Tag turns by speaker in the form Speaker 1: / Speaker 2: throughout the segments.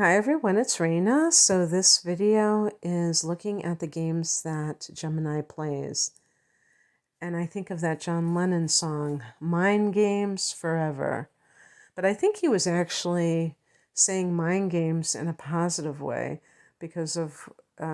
Speaker 1: Hi everyone, it's Raina. So this video is looking at the games that Gemini plays. And I think of that John Lennon song, Mind Games Forever. But I think he was actually saying mind games in a positive way because of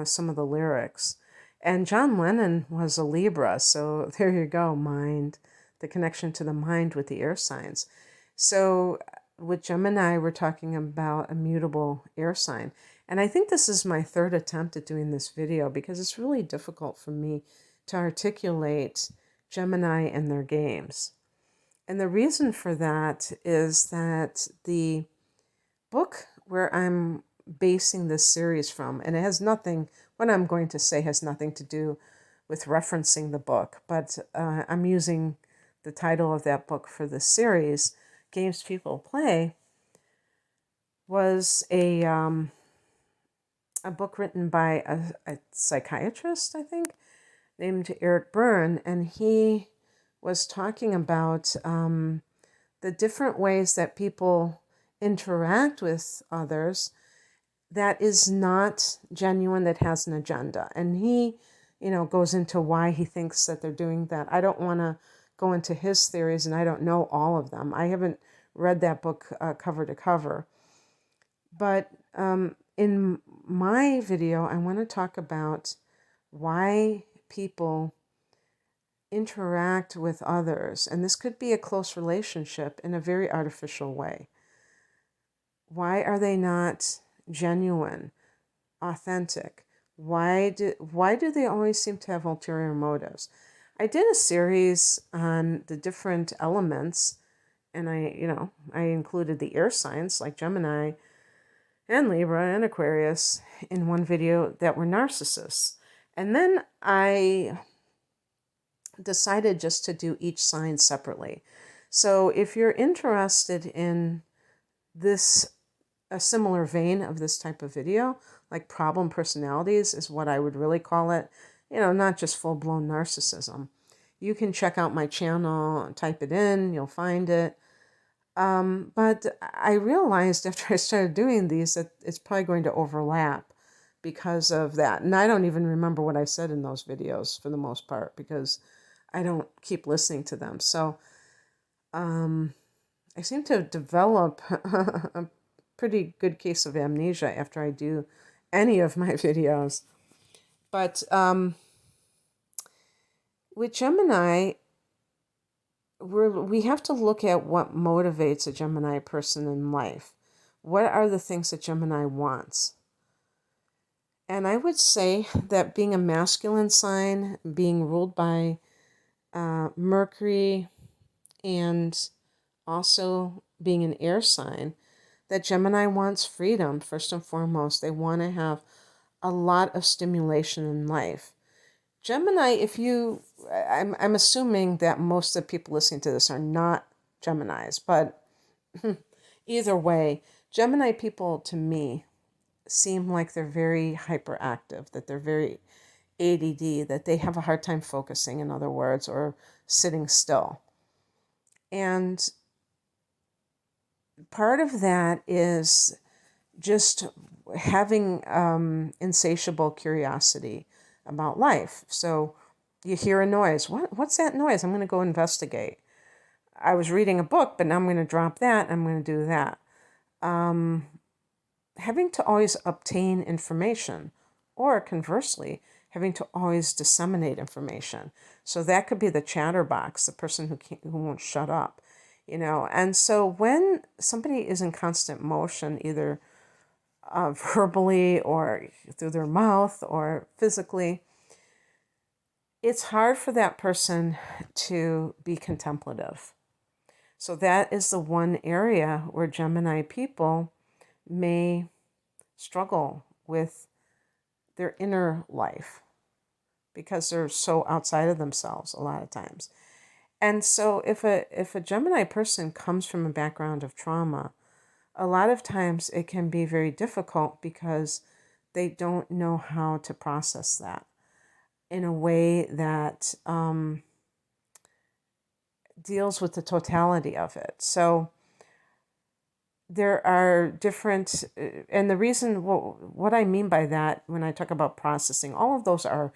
Speaker 1: some of the lyrics. And John Lennon was a Libra, so there you go, mind, the connection to the mind with the air signs. So with Gemini, we're talking about a mutable air sign. And I think this is my third attempt at doing this video because it's really difficult for me to articulate Gemini and their games. And the reason for that is that the book where I'm basing this series from, and it has nothing, what I'm going to say has nothing to do with referencing the book, but I'm using the title of that book for the series, Games People Play, was a book written by a psychiatrist, I think, named Eric Byrne, and he was talking about the different ways that people interact with others that is not genuine, that has an agenda. And he, goes into why he thinks that they're doing that. I don't want to go into his theories, and I don't know all of them. I haven't read that book cover to cover. But in my video, I want to talk about why people interact with others, and this could be a close relationship, in a very artificial way. Why are they not genuine, authentic? Why do they always seem to have ulterior motives? I did a series on the different elements, and I included the air signs like Gemini and Libra and Aquarius in one video that were narcissists. And then I decided just to do each sign separately. So if you're interested in this, a similar vein of this type of video, like problem personalities is what I would really call it, not just full-blown narcissism, you can check out my channel, type it in, you'll find it. But I realized after I started doing these that it's probably going to overlap because of that. And I don't even remember what I said in those videos for the most part because I don't keep listening to them. So I seem to develop a pretty good case of amnesia after I do any of my videos. But with Gemini, we have to look at what motivates a Gemini person in life. What are the things that Gemini wants? And I would say that being a masculine sign, being ruled by Mercury, and also being an air sign, that Gemini wants freedom, first and foremost. They want to have a lot of stimulation in life. Gemini, I'm assuming that most of the people listening to this are not Geminis, but either way, Gemini people to me seem like they're very hyperactive, that they're very ADD, that they have a hard time focusing, in other words, or sitting still. And part of that is just having insatiable curiosity about life. So you hear a noise. What's that noise? I'm going to go investigate. I was reading a book, but now I'm going to drop that. I'm going to do that. Having to always obtain information, or conversely, having to always disseminate information. So that could be the chatterbox, the person who won't shut up, And so when somebody is in constant motion, either verbally or through their mouth or physically, it's hard for that person to be contemplative. So that is the one area where Gemini people may struggle with their inner life because they're so outside of themselves a lot of times. And so if a Gemini person comes from a background of trauma, a lot of times it can be very difficult because they don't know how to process that in a way that deals with the totality of it. So there are different, and the reason, what I mean by that when I talk about processing, all of those are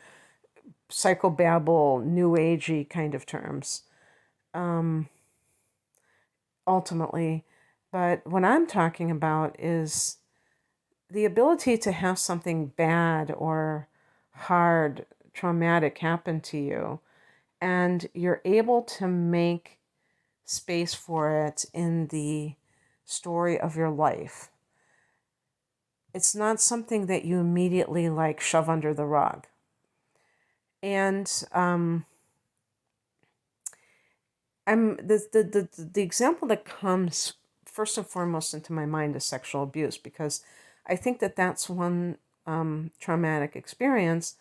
Speaker 1: psychobabble, new agey kind of terms, ultimately. But what I'm talking about is the ability to have something bad or hard, traumatic happen to you, and you're able to make space for it in the story of your life. It's not something that you immediately like shove under the rug. And the example that comes first and foremost into my mind is sexual abuse, because I think that that's one traumatic experience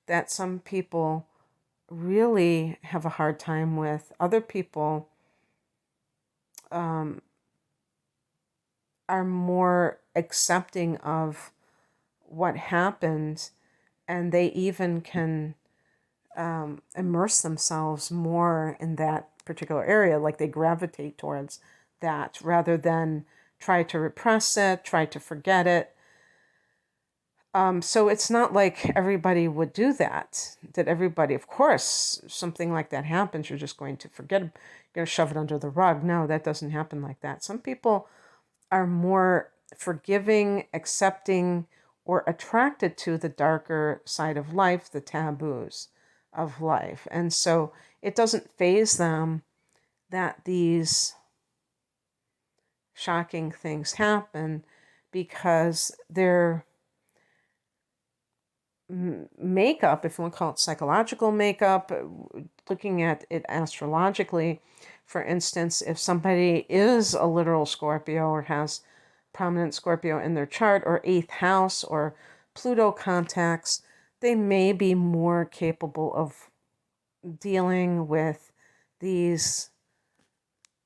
Speaker 1: that some people really have a hard time with. Other people are more accepting of what happened, and they even can immerse themselves more in that particular area, like they gravitate towards that rather than try to repress it, try to forget it. So it's not like everybody would do that, that everybody, of course, something like that happens, you're just going to forget it, you're going to shove it under the rug. No, that doesn't happen like that. Some people are more forgiving, accepting, or attracted to the darker side of life, the taboos of life. And so it doesn't faze them that these shocking things happen, because their makeup, if you want to call it psychological makeup, looking at it astrologically, for instance, if somebody is a literal Scorpio or has prominent Scorpio in their chart, or 8th house or Pluto contacts, they may be more capable of dealing with these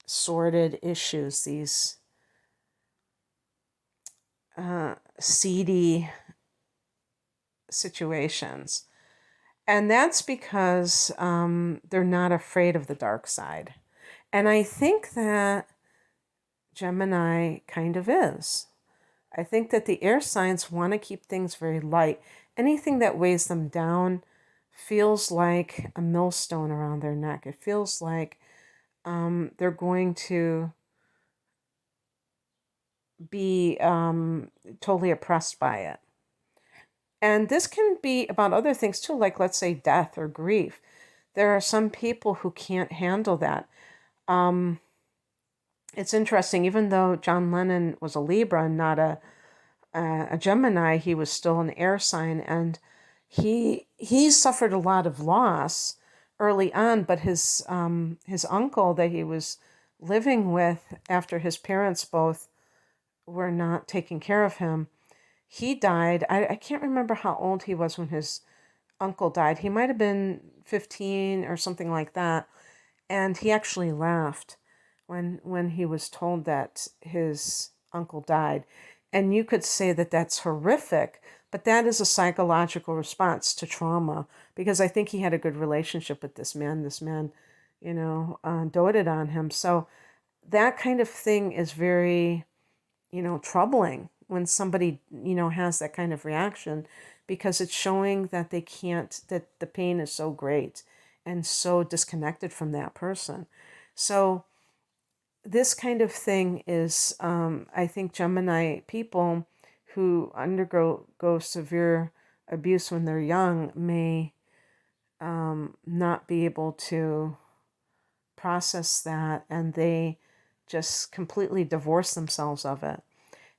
Speaker 1: sordid issues, these seedy situations. And that's because they're not afraid of the dark side. And I think that Gemini kind of is. I think that the air signs want to keep things very light. Anything that weighs them down feels like a millstone around their neck. It feels like they're going to be totally oppressed by it. And this can be about other things too, like let's say death or grief. There are some people who can't handle that. It's interesting, even though John Lennon was a Libra and not a Gemini, he was still an air sign, and he suffered a lot of loss early on. But his uncle that he was living with after his parents both were not taking care of him, he died. I can't remember how old he was when his uncle died. He might have been 15 or something like that. And he actually laughed when he was told that his uncle died. And you could say that that's horrific, but that is a psychological response to trauma, because I think he had a good relationship with this man. This man, doted on him. So that kind of thing is very, troubling when somebody, has that kind of reaction, because it's showing that they can't, that the pain is so great and so disconnected from that person. So this kind of thing is, I think Gemini people who undergo severe abuse when they're young may not be able to process that, and they just completely divorce themselves of it.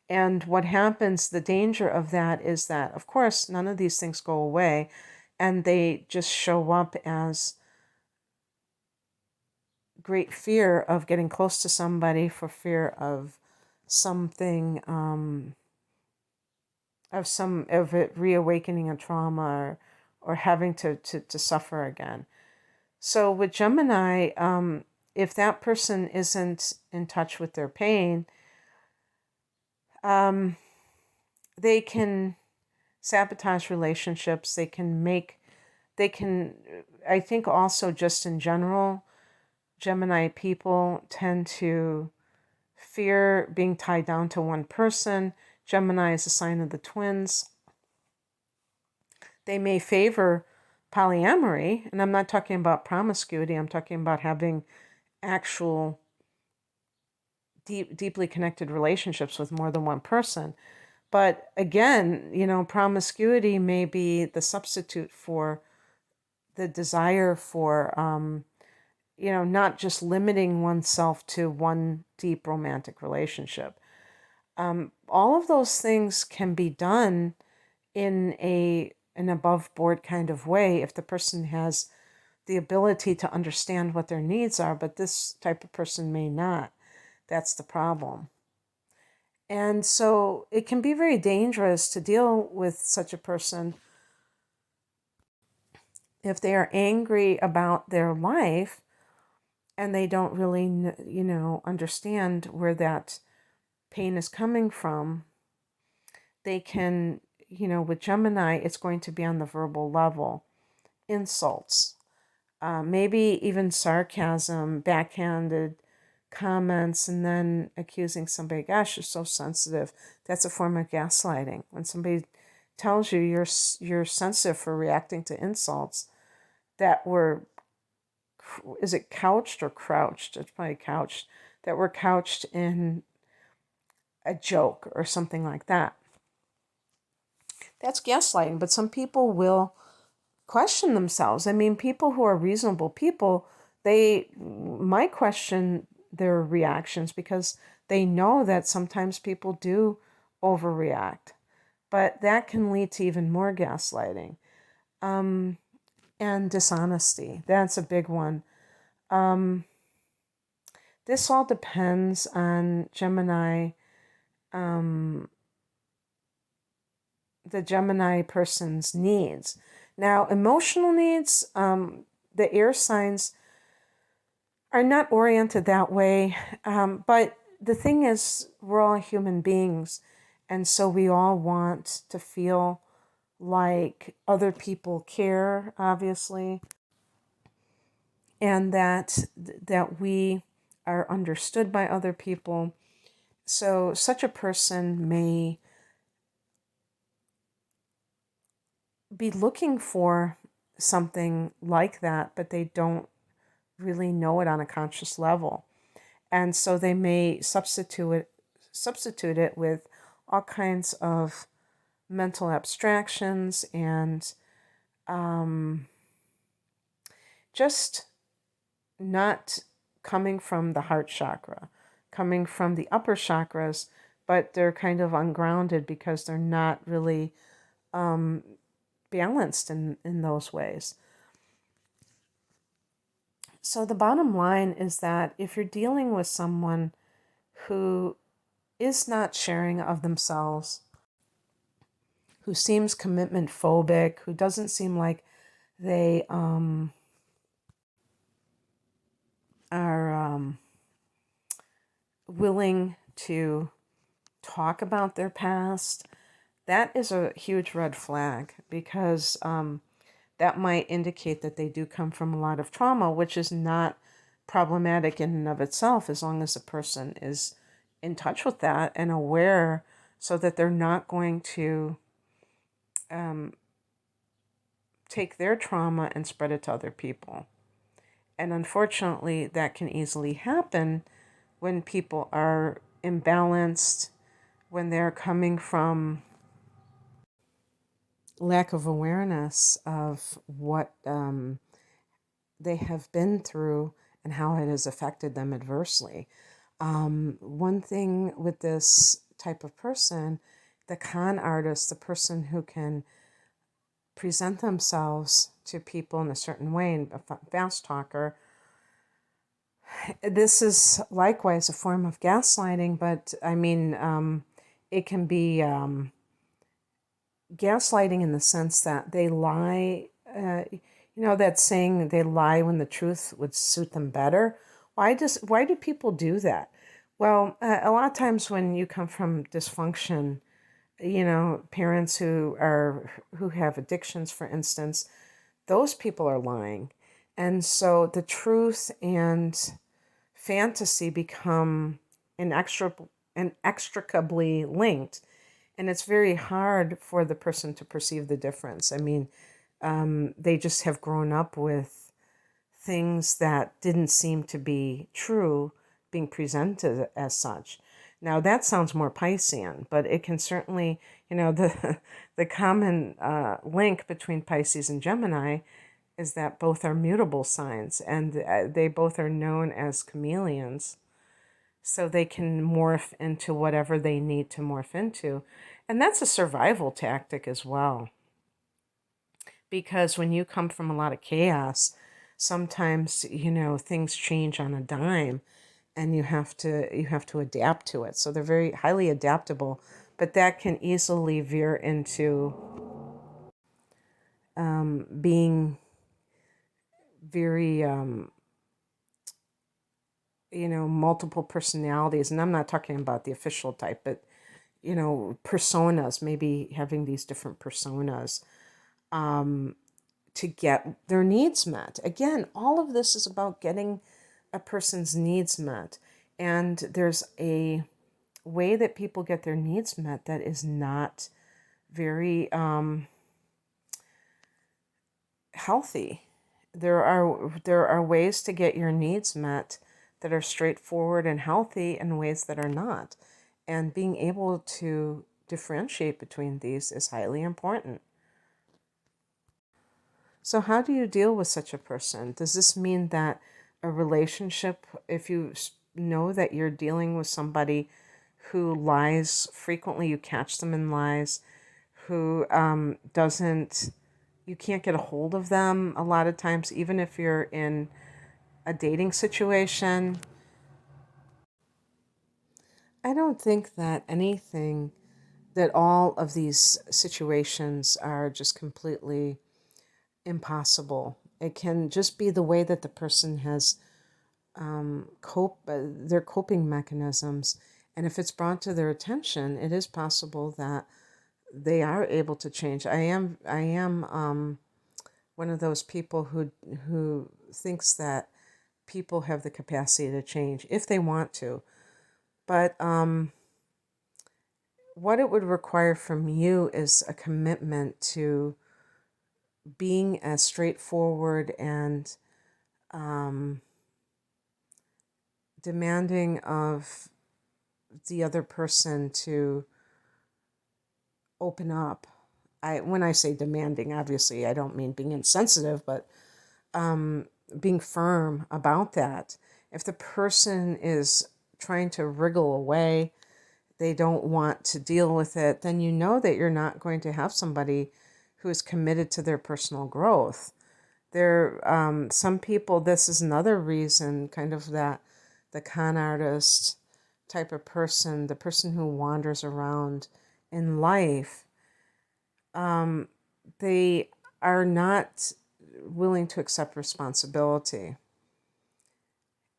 Speaker 1: And what happens, the danger of that is that, of course, none of these things go away, and they just show up as great fear of getting close to somebody, for fear of something, of it reawakening a trauma, or having to suffer again. So with Gemini, if that person isn't in touch with their pain, they can sabotage relationships. They can, I think also just in general, Gemini people tend to fear being tied down to one person. Gemini is a sign of the twins. They may favor polyamory, and I'm not talking about promiscuity. I'm talking about having actual deeply connected relationships with more than one person. But again, promiscuity may be the substitute for the desire for, not just limiting oneself to one deep romantic relationship. All of those things can be done in an above board kind of way if the person has the ability to understand what their needs are, but this type of person may not. That's the problem. And so it can be very dangerous to deal with such a person if they are angry about their life and they don't really, understand where that pain is coming from. They can, with Gemini, it's going to be on the verbal level. Insults, maybe even sarcasm, backhanded comments, and then accusing somebody, gosh, you're so sensitive. That's a form of gaslighting. When somebody tells you you're sensitive for reacting to insults that were, is it couched or crouched? It's probably couched, that were couched in a joke or something like that. That's gaslighting, but some people will question themselves. I mean, people who are reasonable people, they might question their reactions because they know that sometimes people do overreact, but that can lead to even more gaslighting. And dishonesty, that's a big one. This all depends on Gemini, the Gemini person's needs. Now, emotional needs, the air signs are not oriented that way. But the thing is, we're all human beings. And so we all want to feel like other people care, obviously, and that we are understood by other people. So such a person may be looking for something like that, but they don't really know it on a conscious level. And so they may substitute it with all kinds of mental abstractions and just not coming from the heart chakra, coming from the upper chakras, but they're kind of ungrounded because they're not really balanced in those ways. So the bottom line is that if you're dealing with someone who is not sharing of themselves, who seems commitment phobic, who doesn't seem like they are willing to talk about their past, that is a huge red flag because that might indicate that they do come from a lot of trauma, which is not problematic in and of itself as long as a person is in touch with that and aware so that they're not going to take their trauma and spread it to other people. And unfortunately, that can easily happen when people are imbalanced, when they're coming from lack of awareness of what they have been through and how it has affected them adversely. One thing with this type of person, the con artist, the person who can present themselves to people in a certain way, and a fast talker, this is likewise a form of gaslighting, but I mean, it can be gaslighting in the sense that they lie. That saying, they lie when the truth would suit them better. Why do people do that? Well, a lot of times when you come from dysfunction, parents who have addictions, for instance, those people are lying. And so the truth and fantasy become inextricably, inextricably linked. And it's very hard for the person to perceive the difference. I mean, they just have grown up with things that didn't seem to be true being presented as such. Now that sounds more Piscean, but it can certainly, the the common link between Pisces and Gemini is that both are mutable signs, and they both are known as chameleons. So they can morph into whatever they need to morph into. And that's a survival tactic as well. Because when you come from a lot of chaos, sometimes, things change on a dime and you have to adapt to it. So they're very highly adaptable, but that can easily veer into being very multiple personalities. And I'm not talking about the official type, but personas, maybe having these different personas to get their needs met. Again, all of this is about getting a person's needs met. And there's a way that people get their needs met that is not very healthy. There are ways to get your needs met that are straightforward and healthy, and ways that are not. And being able to differentiate between these is highly important. So, how do you deal with such a person? Does this mean that a relationship, if you know that you're dealing with somebody who lies frequently, you catch them in lies, who doesn't, you can't get a hold of them a lot of times, even if you're in a dating situation? I don't think that all of these situations are just completely impossible. It can just be the way that the person has their coping mechanisms, and if it's brought to their attention, it is possible that they are able to change. I am one of those people who thinks that people have the capacity to change if they want to, but what it would require from you is a commitment to being as straightforward and demanding of the other person to open up. When I say demanding, obviously I don't mean being insensitive, but being firm about that. If the person is trying to wriggle away, they don't want to deal with it, then you know that you're not going to have somebody who is committed to their personal growth. Some people, this is another reason, kind of that the con artist type of person, the person who wanders around in life, they are not willing to accept responsibility.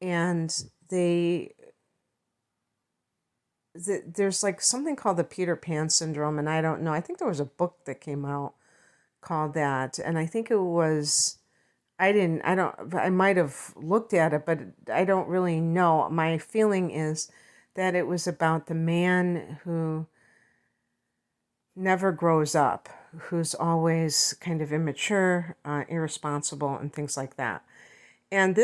Speaker 1: And there's like something called the Peter Pan syndrome, and I don't know. I think there was a book that came out called that, and I think it was, I might have looked at it, but I don't really know. My feeling is that it was about the man who never grows up, who's always kind of immature, irresponsible, and things like that. And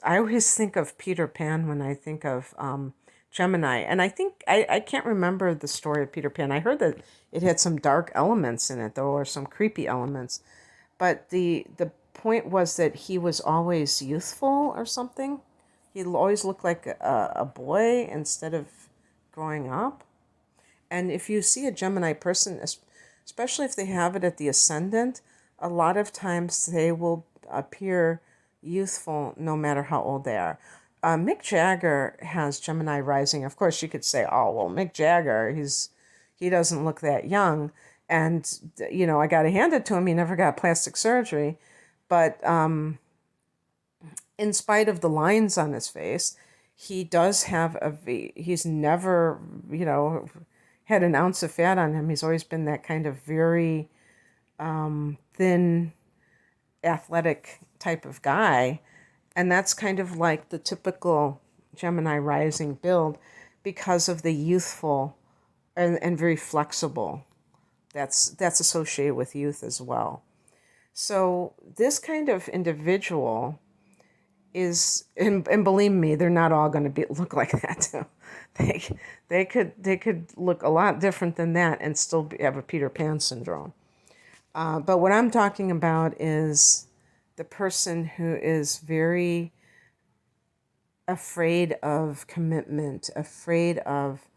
Speaker 1: I always think of Peter Pan when I think of Gemini. And I think, I can't remember the story of Peter Pan. I heard that it had some dark elements in it, though, or some creepy elements. But the point was that he was always youthful or something. He always looked like a boy instead of growing up. And if you see a Gemini person, especially if they have it at the ascendant, a lot of times they will appear youthful no matter how old they are. Mick Jagger has Gemini rising. Of course, you could say, "Oh, well, Mick Jagger, he doesn't look that young." And I got to hand it to him; he never got plastic surgery. But in spite of the lines on his face, he does have he's never, had an ounce of fat on him. He's always been that kind of very thin, athletic type of guy. And that's kind of like the typical Gemini rising build. because of the youthful and very flexible that's associated with youth as well. So this kind of individual is, and believe me, they're not all going to look like that too. They could look a lot different than that and still have a Peter Pan syndrome. But what I'm talking about is the person who is very afraid of commitment, afraid of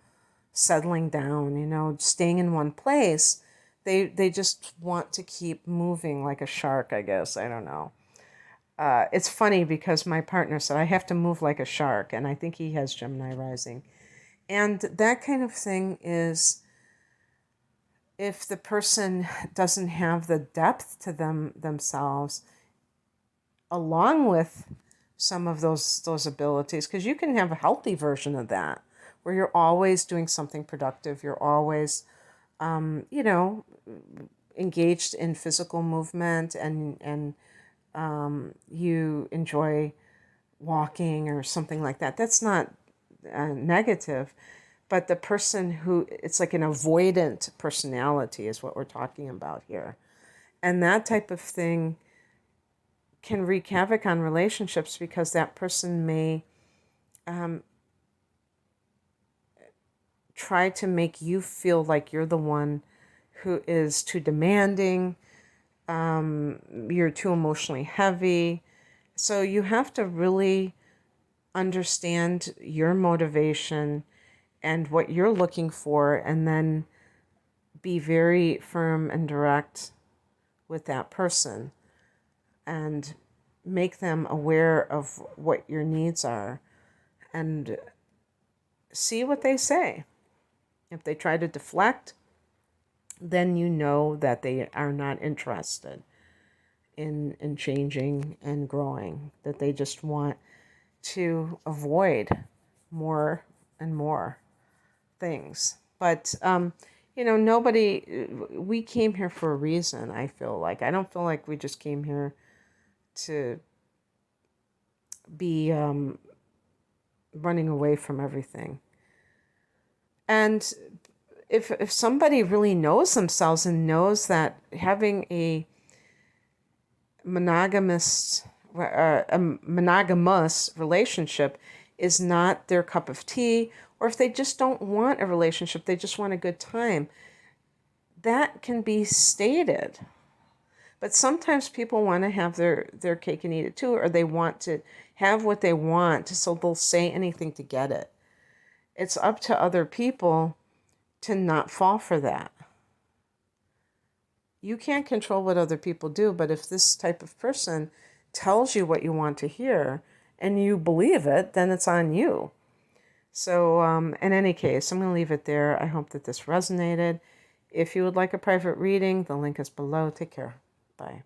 Speaker 1: settling down, staying in one place. They just want to keep moving like a shark, I guess. I don't know. It's funny because my partner said, I have to move like a shark, and I think he has Gemini rising. And that kind of thing is, if the person doesn't have the depth to themselves, along with some of those abilities, because you can have a healthy version of that, where you're always doing something productive, you're always, engaged in physical movement, and you enjoy walking or something like that. That's not negative, but the person who, it's like an avoidant personality is what we're talking about here. And that type of thing can wreak havoc on relationships, because that person may try to make you feel like you're the one who is too demanding, you're too emotionally heavy. So you have to really understand your motivation and what you're looking for, and then be very firm and direct with that person and make them aware of what your needs are, and see what they say. If they try to deflect, then you know that they are not interested in changing and growing, that they just want to avoid more and more things. But nobody, we came here for a reason. I feel like, I don't feel like we just came here to be running away from everything. And if somebody really knows themselves and knows that having a monogamous relationship is not their cup of tea, or if they just don't want a relationship, they just want a good time, that can be stated. But sometimes people want to have their cake and eat it too, or they want to have what they want, so they'll say anything to get it. It's up to other people to not fall for that. You can't control what other people do, but if this type of person tells you what you want to hear and you believe it, then it's on you. So in any case, I'm going to leave it there. I hope that this resonated. If you would like a private reading, the link is below. Take care. Bye.